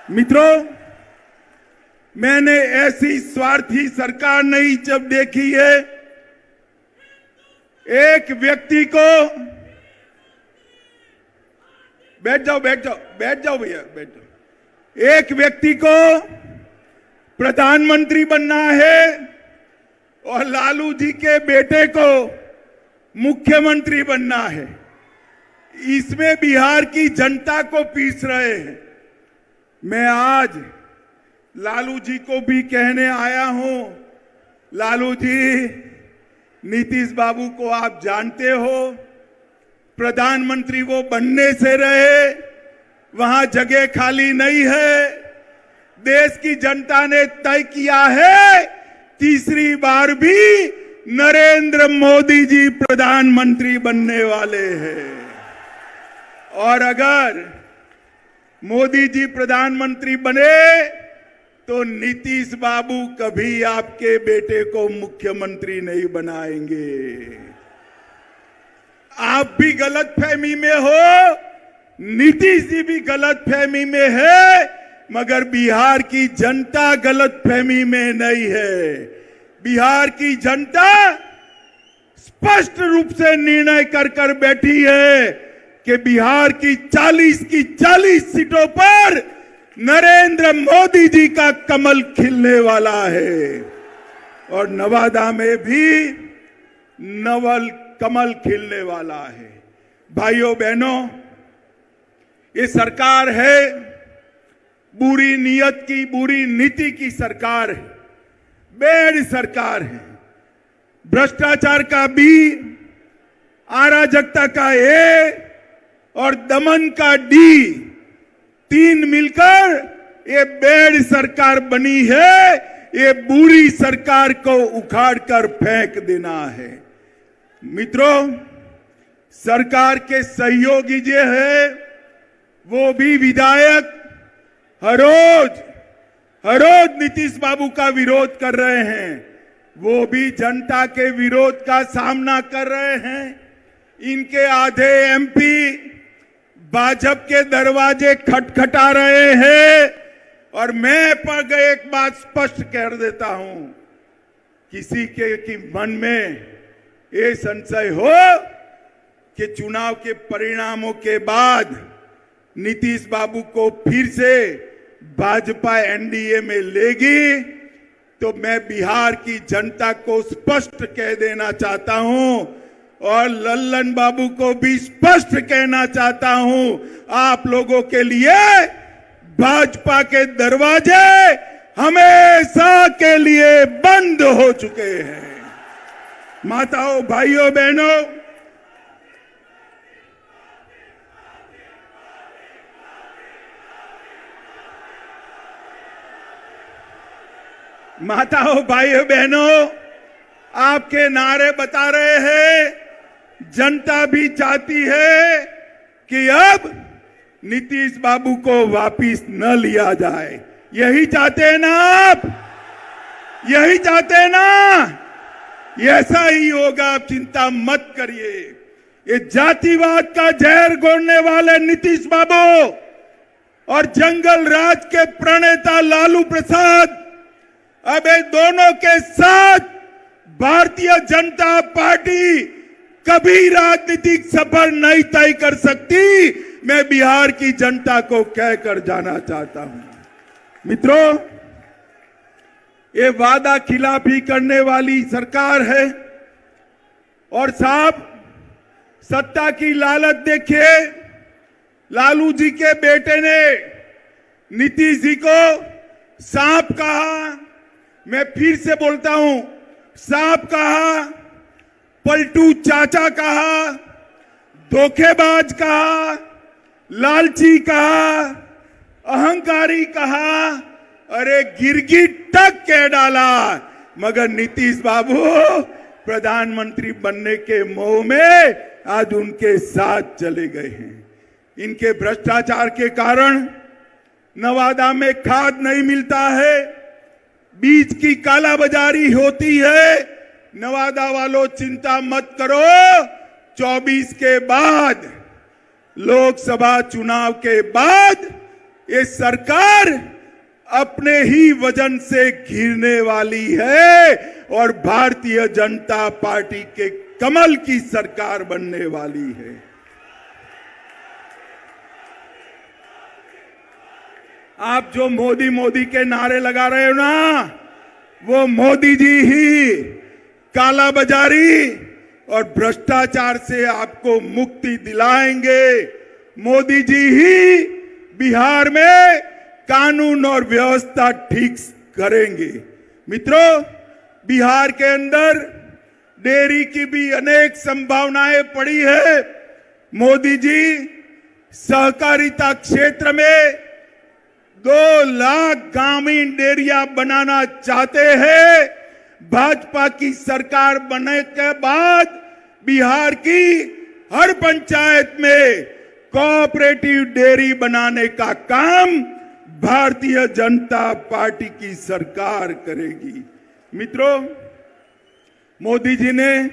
मित्रों, मैंने ऐसी स्वार्थी सरकार नहीं जब देखी है। एक व्यक्ति को बैठ जाओ भैया, बैठ जाओ। एक व्यक्ति को प्रधानमंत्री बनना है और लालू जी के बेटे को मुख्यमंत्री बनना है। इसमें बिहार की जनता को पीस रहे हैं। मैं आज लालू जी को भी कहने आया हूं, लालू जी, नीतीश बाबू को आप जानते हो, प्रधानमंत्री वो बनने से रहे, वहां जगह खाली नहीं है। देश की जनता ने तय किया है तीसरी बार भी नरेंद्र मोदी जी प्रधानमंत्री बनने वाले हैं। और अगर मोदी जी प्रधानमंत्री बने तो नीतीश बाबू कभी आपके बेटे को मुख्यमंत्री नहीं बनाएंगे। आप भी गलतफहमी में हो, नीतीश जी भी गलतफहमी में है, मगर बिहार की जनता गलतफहमी में नहीं है। बिहार की जनता स्पष्ट रूप से निर्णय कर बैठी है कि बिहार की 40 सीटों पर नरेंद्र मोदी जी का कमल खिलने वाला है और नवादा में भी नवल कमल खिलने वाला है। भाइयों बहनों, ये सरकार है बुरी नीयत की, बुरी नीति की सरकार है, बेड सरकार है। भ्रष्टाचार का बी, अराजकता का ए और दमन का डी, तीन मिलकर ये बेड सरकार बनी है। ये बुरी सरकार को उखाड़ कर फेंक देना है। मित्रों, सरकार के सहयोगी जो है वो भी विधायक हर रोज नीतीश बाबू का विरोध कर रहे हैं। वो भी जनता के विरोध का सामना कर रहे हैं। इनके आधे एमपी भाजपा के दरवाजे खटखटा रहे हैं। और मैं एक बात स्पष्ट कर देता हूं, किसी के मन में ये संशय हो कि चुनाव के परिणामों के बाद नीतीश बाबू को फिर से भाजपा एनडीए में लेगी, तो मैं बिहार की जनता को स्पष्ट कह देना चाहता हूं और लल्लन बाबू को भी स्पष्ट कहना चाहता हूं, आप लोगों के लिए भाजपा के दरवाजे हमेशा के लिए बंद हो चुके हैं। माताओं, भाइयों, बहनों, भाइयों बहनों, आपके नारे बता रहे हैं, जनता भी चाहती है कि अब नीतीश बाबू को वापिस न लिया जाए। यही चाहते हैं ना आप? यही चाहते हैं ना? ऐसा ही होगा, आप चिंता मत करिए। ये जातिवाद का जहर घोलने वाले नीतीश बाबू और जंगल राज के प्रणेता लालू प्रसाद अब इन दोनों के साथ भारतीय जनता पार्टी कभी राजनीतिक सफर नहीं तय कर सकती। मैं बिहार की जनता को कहकर जाना चाहता हूं। मित्रों, ये वादा खिलाफी करने वाली सरकार है और साहब, सत्ता की लालच देखिए। लालू जी के बेटे ने नीतीश जी को सांप कहा, मैं फिर से बोलता हूं, सांप कहा, पलटू चाचा कहा, धोखेबाज कहा, लालची कहा, अहंकारी कहा, अरे गिरगिट तक कह डाला। मगर नीतीश बाबू प्रधानमंत्री बनने के मोह में आज उनके साथ चले गए हैं। इनके भ्रष्टाचार के कारण नवादा में खाद नहीं मिलता है, बीज की कालाबाजारी होती है। नवादा वालों, चिंता मत करो, 24 के बाद, लोकसभा चुनाव के बाद ये सरकार अपने ही वजन से घिरने वाली है और भारतीय जनता पार्टी के कमल की सरकार बनने वाली है। आप जो मोदी मोदी के नारे लगा रहे हो ना, वो मोदी जी ही काला बाजारी और भ्रष्टाचार से आपको मुक्ति दिलाएंगे। मोदी जी ही बिहार में कानून और व्यवस्था ठीक करेंगे। मित्रों, बिहार के अंदर डेयरी की भी अनेक संभावनाएं पड़ी है। मोदी जी सहकारिता क्षेत्र में 2 लाख ग्रामीण डेयरिया बनाना चाहते हैं। भाजपा की सरकार बनने के बाद बिहार की हर पंचायत में कोऑपरेटिव डेयरी बनाने का काम भारतीय जनता पार्टी की सरकार करेगी। मित्रों, मोदी जी ने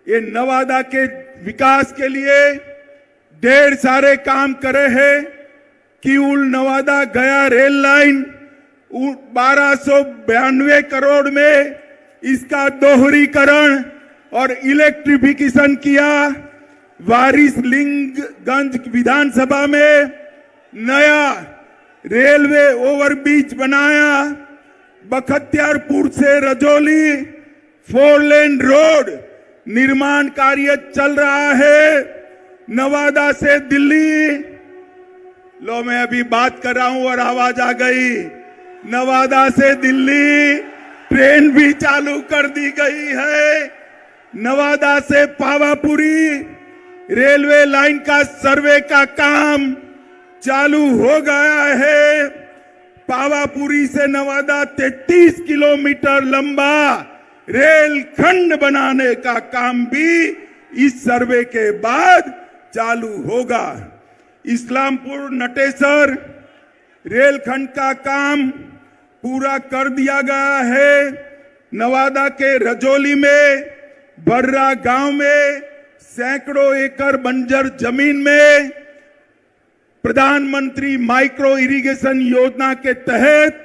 ये नवादा के विकास के लिए ढेर सारे काम करे हैं। किऊल नवादा गया रेल लाइन 1292 करोड़ में इसका दोहरीकरण और इलेक्ट्रिफिकेशन किया। वारिसलिंगगंज विधानसभा में नया रेलवे ओवरब्रिज बनाया। बख्तियारपुर से रजौली 4 लेन रोड निर्माण कार्य चल रहा है। नवादा से दिल्ली, लो मैं अभी बात कर रहा हूं और आवाज आ गई। नवादा से दिल्ली ट्रेन भी चालू कर दी गई है। नवादा से पावापुरी रेलवे लाइन का सर्वे का काम चालू हो गया है। पावापुरी से नवादा 33 किलोमीटर लंबा रेल खंड बनाने का काम भी इस सर्वे के बाद चालू होगा। इस्लामपुर नटेसर रेलखंड का काम पूरा कर दिया गया है। नवादा के रजौली में बर्रा गांव में सैकड़ों एकड़ बंजर जमीन में प्रधानमंत्री माइक्रो इरिगेशन योजना के तहत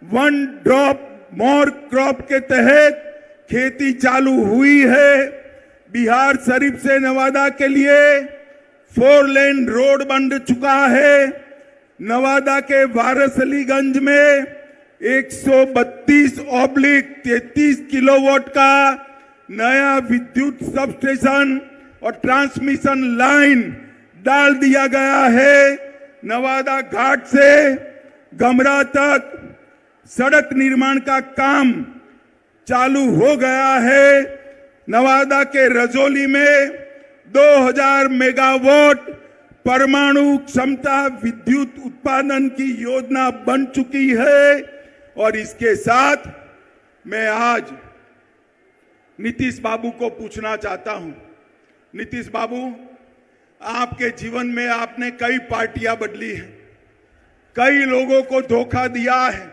1 ड्रॉप मोर क्रॉप के तहत खेती चालू हुई है। बिहार शरीफ से नवादा के लिए 4 लेन रोड बन चुका है। नवादा के वारसलीगंज में 132/33 किलोवाट का नया विद्युत सबस्टेशन और ट्रांसमिशन लाइन डाल दिया गया है। नवादा घाट से गमरा तक सड़क निर्माण का काम चालू हो गया है। नवादा के रजौली में 2000 मेगावाट परमाणु क्षमता विद्युत उत्पादन की योजना बन चुकी है। और इसके साथ मैं आज नीतीश बाबू को पूछना चाहता हूं। नीतीश बाबू, आपके जीवन में आपने कई पार्टियां बदली हैं, कई लोगों को धोखा दिया है,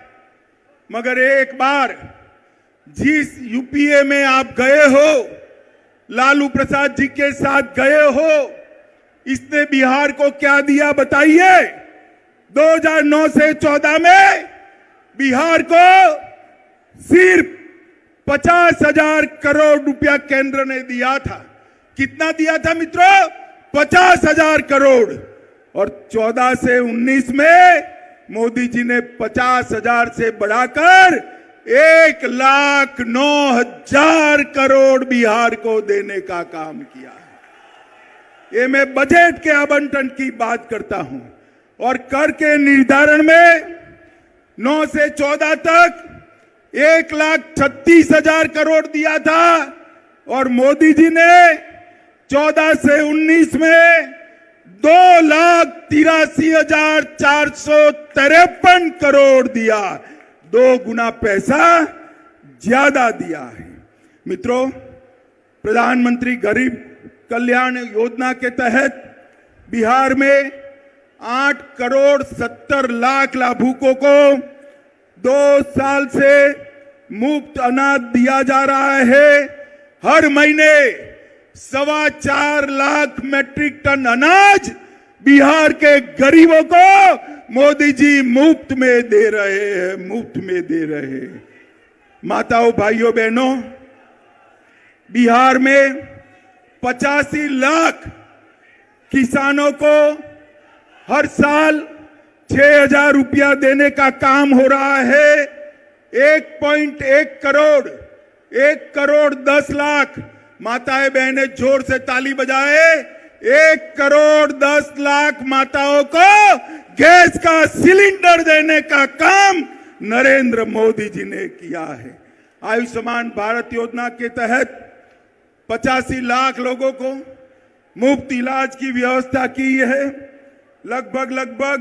मगर एक बार जिस यूपीए में आप गए हो, लालू प्रसाद जी के साथ गए हो, इसने बिहार को क्या दिया बताइए। 2009 से 14 में बिहार को सिर्फ 50,000 करोड़ रुपया केंद्र ने दिया था। कितना दिया था मित्रों? 50,000 करोड़। और 14 से 19 में मोदी जी ने 50,000 से बढ़ाकर 1,09,000 करोड़ बिहार को देने का काम किया है। ये मैं बजट के आवंटन की बात करता हूं। और कर के निर्धारण में 9 से 14 तक 1,36,000 करोड़ दिया था और मोदी जी ने 14 से 19 में 2,83,453 करोड़ दिया। 2 गुना पैसा ज्यादा दिया है। मित्रों, प्रधानमंत्री गरीब कल्याण योजना के तहत बिहार में 8,70,00,000 लाभुकों को 2 साल से मुफ्त अनाज दिया जा रहा है। हर महीने 4.25 लाख मैट्रिक टन अनाज बिहार के गरीबों को मोदी जी मुफ्त में दे रहे हैं, मुफ्त में दे रहे हैं। माताओं, भाइयों, बहनों, बिहार में 85 लाख किसानों को हर साल 6,000 रुपया देने का काम हो रहा है। 1.1 करोड़, 1 करोड़ 10 लाख, माताएं बहनें जोर से ताली बजाए, 1 करोड़ 10 लाख माताओं को गैस का सिलेंडर देने का काम नरेंद्र मोदी जी ने किया है। आयुष्मान भारत योजना के तहत 85 लाख लोगों को मुफ्त इलाज की व्यवस्था की है। लगभग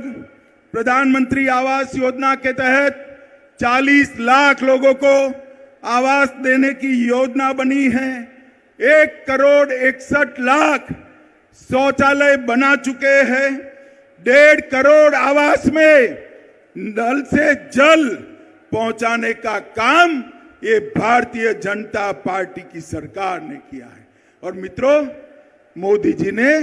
प्रधानमंत्री आवास योजना के तहत 40 लाख लोगों को आवास देने की योजना बनी है। 1 करोड़ 61 लाख शौचालय बना चुके हैं। 1.5 करोड़ आवास में नल से जल पहुंचाने का काम ये भारतीय जनता पार्टी की सरकार ने किया है। और मित्रों, मोदी जी ने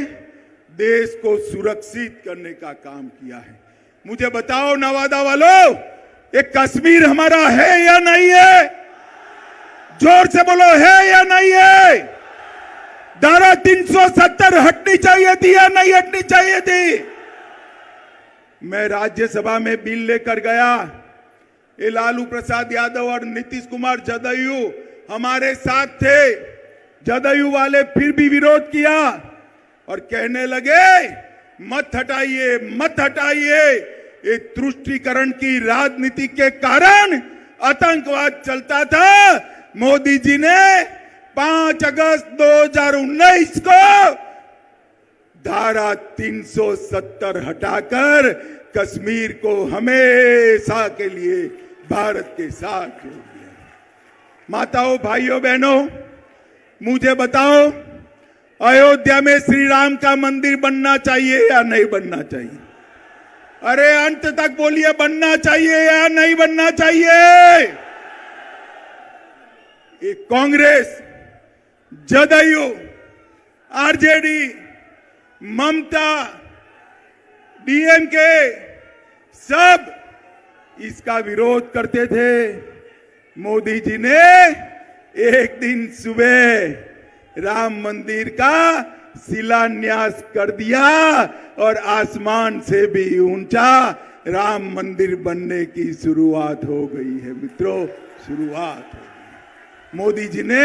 देश को सुरक्षित करने का काम किया है। मुझे बताओ नवादा वालों, ये कश्मीर हमारा है या नहीं है? जोर से बोलो, है या नहीं है? धारा 370 हटनी चाहिए थी या नहीं हटनी चाहिए थी? मैं राज्यसभा में बिल लेकर गया, ये लालू प्रसाद यादव और नीतीश कुमार जदयू हमारे साथ थे। जदयू वाले फिर भी विरोध किया और कहने लगे मत हटाइए, मत हटाइए, ये तुष्टीकरण की राजनीति के कारण आतंकवाद चलता था। मोदी जी ने 5 अगस्त 2019 को धारा 370 हटाकर कश्मीर को हमेशा के लिए भारत के साथ जोड़ दिया। माताओं, भाइयों, बहनों, मुझे बताओ, अयोध्या में श्री राम का मंदिर बनना चाहिए या नहीं बनना चाहिए? अरे अंत तक बोलिए, बनना चाहिए या नहीं बनना चाहिए? ये कांग्रेस, जदयू, आरजेडी, ममता, डीएमके सब इसका विरोध करते थे। मोदी जी ने एक दिन सुबह राम मंदिर का शिलान्यास कर दिया और आसमान से भी ऊंचा राम मंदिर बनने की शुरुआत हो गई है। मित्रों, शुरुआत हो गई। मोदी जी ने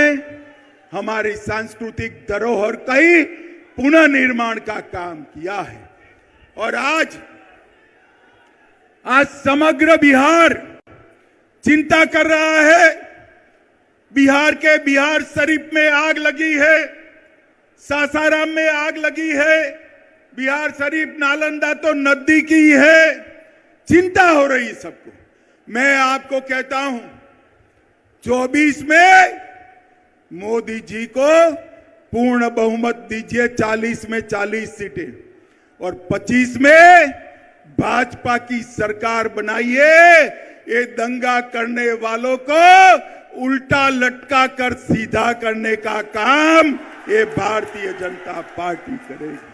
हमारी सांस्कृतिक धरोहर का ही पुनः निर्माण का काम किया है। और आज समग्र बिहार चिंता कर रहा है। बिहार के बिहार शरीफ में आग लगी है, सासाराम में आग लगी है, बिहार शरीफ नालंदा तो नजदीक ही है। चिंता हो रही है सबको। मैं आपको कहता हूं, 24 में मोदी जी को पूर्ण बहुमत दीजिए, 40 में 40 सीटें, और 25 में भाजपा की सरकार बनाइए। ये दंगा करने वालों को उल्टा लटका कर सीधा करने का काम ये भारतीय जनता पार्टी करेगी।